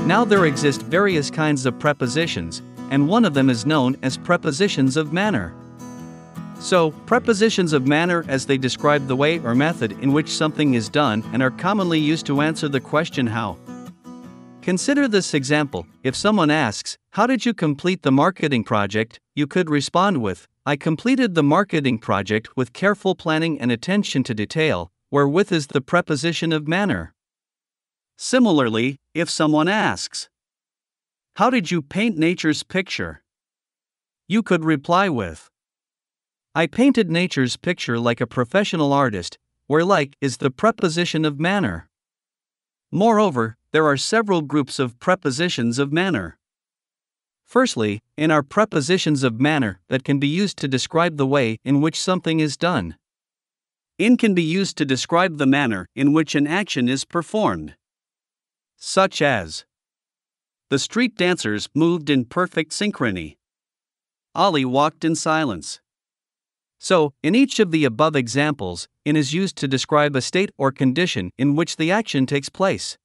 Now there exist various kinds of prepositions, and one of them is known as prepositions of manner. So, prepositions of manner as they describe the way or method in which something is done and are commonly used to answer the question how. Consider this example. If someone asks, "How did you complete the marketing project?" you could respond with, "I completed the marketing project with careful planning and attention to detail," where with is the preposition of manner. Similarly, if someone asks, "How did you paint nature's picture?" you could reply with, "I painted nature's picture like a professional artist," where like is the preposition of manner. Moreover, there are several groups of prepositions of manner. Firstly, in our prepositions of manner that can be used to describe the way in which something is done. In can be used to describe the manner in which an action is performed. Such as, the street dancers moved in perfect synchrony. Ali walked in silence. So, in each of the above examples, in is used to describe a state or condition in which the action takes place.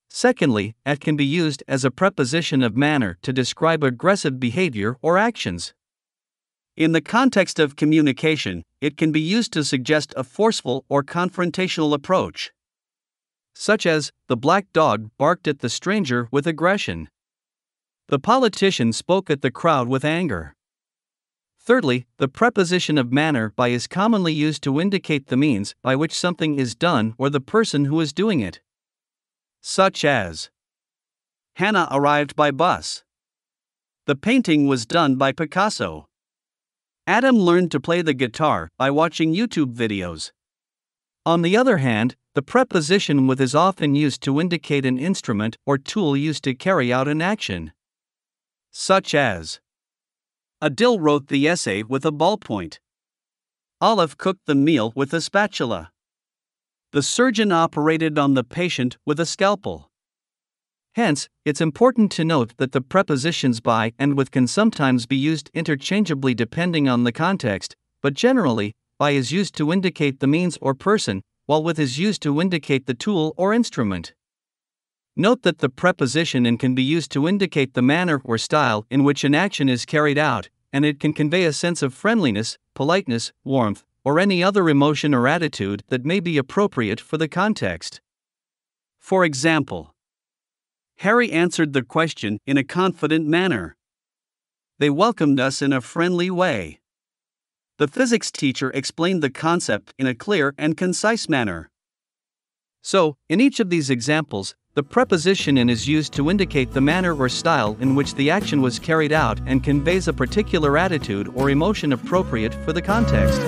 Secondly, at can be used as a preposition of manner to describe aggressive behavior or actions. In the context of communication, it can be used to suggest a forceful or confrontational approach. Such as, the black dog barked at the stranger with aggression. The politician spoke at the crowd with anger. Thirdly, the preposition of manner by is commonly used to indicate the means by which something is done or the person who is doing it. Such as, Hannah arrived by bus. The painting was done by Picasso. Adam learned to play the guitar by watching YouTube videos. On the other hand, the preposition with is often used to indicate an instrument or tool used to carry out an action. Such as, Adil wrote the essay with a ballpoint. Olive cooked the meal with a spatula. The surgeon operated on the patient with a scalpel. Hence, it's important to note that the prepositions by and with can sometimes be used interchangeably depending on the context, but generally, by is used to indicate the means or person, while with is used to indicate the tool or instrument. Note that the preposition in can be used to indicate the manner or style in which an action is carried out, and it can convey a sense of friendliness, politeness, warmth, or any other emotion or attitude that may be appropriate for the context. For example, Harry answered the question in a confident manner. They welcomed us in a friendly way. The physics teacher explained the concept in a clear and concise manner. So, in each of these examples, the preposition in is used to indicate the manner or style in which the action was carried out and conveys a particular attitude or emotion appropriate for the context.